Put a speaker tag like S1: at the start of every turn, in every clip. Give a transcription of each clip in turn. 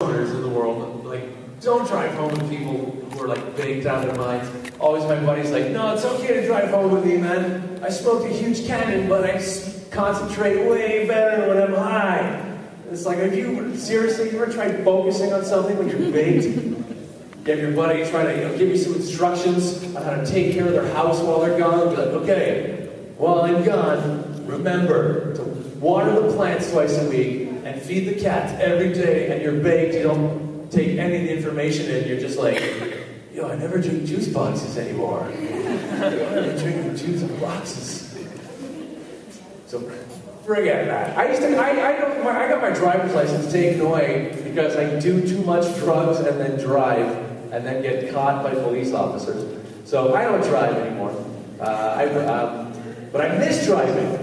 S1: owners in the world, like, don't drive home with people who are like baked out of their minds. Always my buddy's like, no, it's okay to drive home with me, man. I smoked a huge cannon, but I concentrate way better when I'm high. It's like, have you seriously ever tried focusing on something when you're baked? You have your buddy try to give you some instructions on how to take care of their house while they're gone. Be like, okay, while I'm gone, remember to water the plants twice a week and feed the cats every day. And you're baked. You don't take any of the information in. You're just like, yo, I never drink juice boxes anymore. I never drink juice boxes. So forget that. I got my driver's license taken away because I do too much drugs and then drive and then get caught by police officers. So I don't drive anymore. But I miss driving.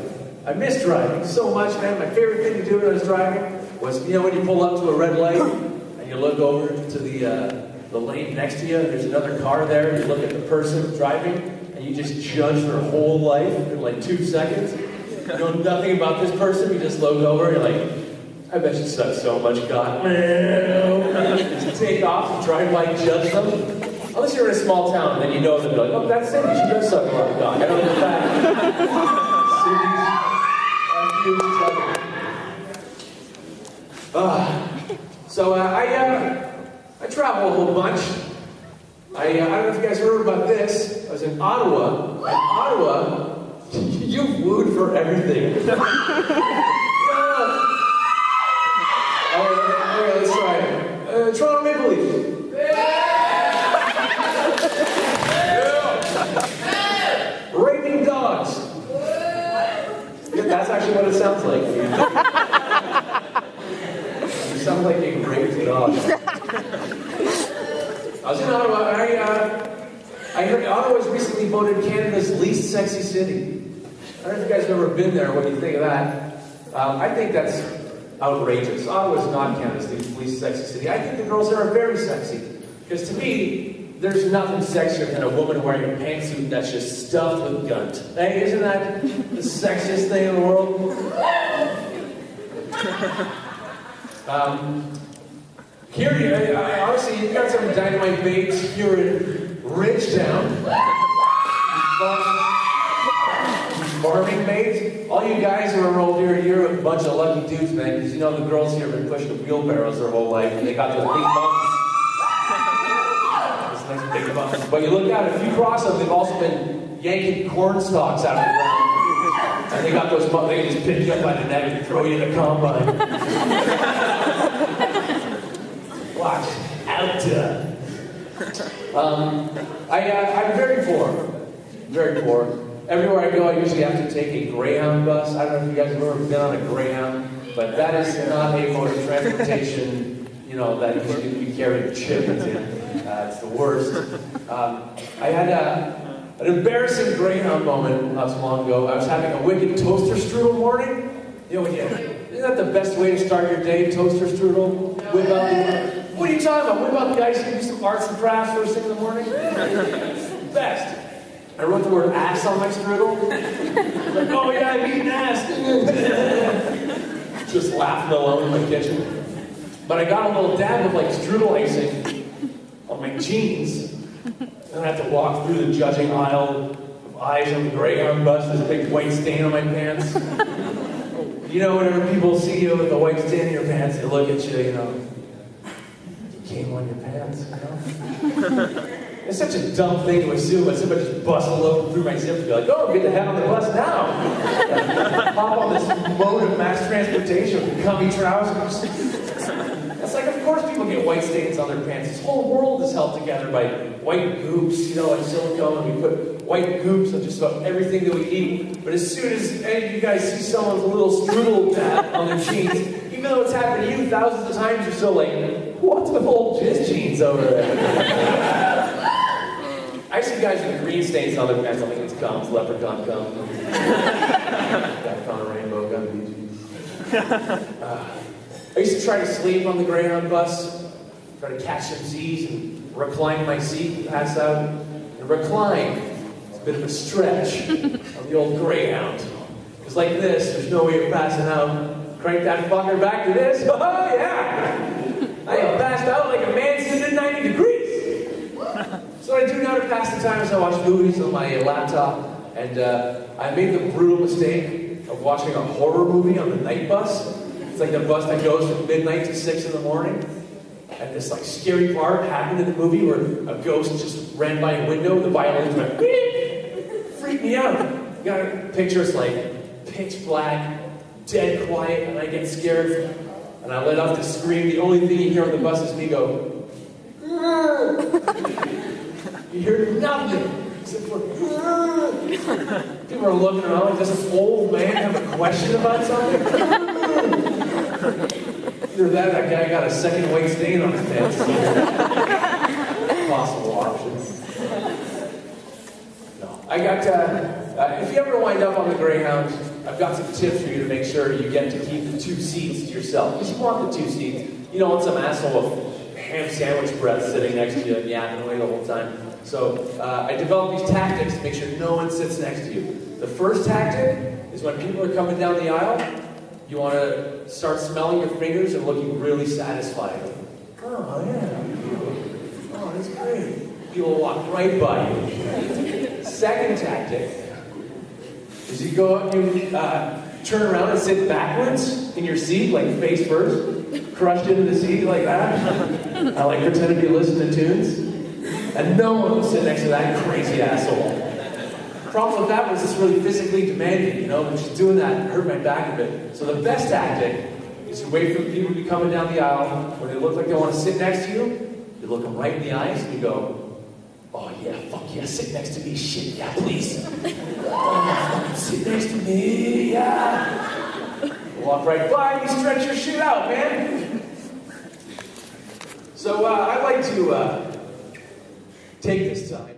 S1: I miss driving so much, man. My favorite thing to do when I was driving was, you know, when you pull up to a red light and you look over to the lane next to you and there's another car there, and you look at the person driving and you just judge their whole life in like 2 seconds. You know nothing about this person, you just look over and you're like, I bet you suck so much God. Just take off and drive by and judge them. Unless you're in a small town and then you know them, you're like, oh, that's Cindy, she does suck a lot of God. I don't know that. So I travel a whole bunch. I don't know if you guys heard about this. I was in Ottawa. And Ottawa, you've wooed for everything. Okay, let's try it. Toronto Maple Leafs. Raping dogs. Yeah, that's actually what it sounds like. You sound like a raped dog. I was in Ottawa. I heard Ottawa was recently voted Canada's least sexy city. I don't know if you guys have ever been there. What do you think of that? I think that's outrageous. Ottawa is not Canada's least sexy city. I think the girls there are very sexy. Because to me, there's nothing sexier than a woman wearing a pantsuit that's just stuffed with gunt. Hey, isn't that the sexiest thing in the world? Here, honestly, you got some dynamite baits here in Ridgetown. Farming mates, all you guys who are around here, you're a bunch of lucky dudes, man, because you know the girls here have been pushing wheelbarrows their whole life, and they got those big bumps. Those nice big bumps. But you look out, if you cross them, they've also been yanking corn stalks out of the ground. And they got those bumps, they just pick you up by the neck and throw you in a combine. Watch out. I'm very poor. Very poor. Everywhere I go, I usually have to take a Greyhound bus. I don't know if you guys have ever been on a Greyhound, but that is not a mode of transportation, you know, that you carry chickens in. It's the worst. I had an embarrassing Greyhound moment not so long ago. I was having a wicked toaster strudel morning. You know, isn't that the best way to start your day, toaster strudel? Whip out what are you talking about? Whip out the guys who do some arts and crafts first thing in the morning? Best. I wrote the word ass on my strudel. Like, oh yeah, I'm eating ass. Just laughing alone in my kitchen. But I got a little dab of like strudel icing on my jeans. And I had to walk through the judging aisle of eyes on the Greyhound bus, this big white stain on my pants. You know, whenever people see you with a white stain in your pants, they look at you, you know, you came on your pants, you know? It's such a dumb thing to assume that somebody just busts open through my zip and be like, oh, get the head on the bus now. Hop on this mode of mass transportation with cummy trousers. It's like, of course people get white stains on their pants. This whole world is held together by white goops, you know, like silicone. We put white goops on just about everything that we eat. But as soon as any of you guys see someone with a little strudel dab on their jeans, even though it's happened to you thousands of times, you're still like, what's with old jizz jeans over there? I see guys with green stains on their pants. I think it's cum, it's leprechaun cum. Got on a rainbow, got BGs. I used to try to sleep on the Greyhound bus, try to catch some Z's and recline my seat and pass out. And recline is a bit of a stretch on the old Greyhound. Because like this, there's no way of passing out. Crank that fucker back to this. Oh yeah! I out like a man sitting at 90 degrees. So what I do now to pass the time is I watch movies on my laptop, and I made the brutal mistake of watching a horror movie on the night bus. It's like the bus that goes from midnight to 6 in the morning. And this like scary part happened in the movie where a ghost just ran by a window, the violins went, freaked me out. You gotta picture it's like pitch black, dead quiet, and I get scared. And I let off the scream. The only thing you hear on the bus is me go, you hear nothing except for, people are looking around like, does this old man have a question about something? Either that guy got a second weight stain on his pants. Possible options. No. I got, if you ever wind up on the Greyhound, I've got some tips for you to make sure you get to keep the 2 seats to yourself. Because you want the 2 seats. You don't want some asshole with ham sandwich breath sitting next to you and yapping away the whole time. So I developed these tactics to make sure no one sits next to you. The first tactic is when people are coming down the aisle, you want to start smelling your fingers and looking really satisfied. Oh, yeah. Oh, that's great. People will walk right by you. Second tactic is you go up and you turn around and sit backwards in your seat, like face first, crushed into the seat like that. I like pretend to be listening to tunes. And no one will sit next to that crazy asshole. The problem with that was it's really physically demanding, you know, but just doing that hurt my back a bit. So the best tactic is to wait for people to be coming down the aisle. When they look like they want to sit next to you, you look them right in the eyes and you go, oh yeah, fuck yeah, sit next to me, shit, yeah, please. Oh, fucking sit next to me, yeah. You walk right by and you stretch your shit out, man. So I'd like to take this time.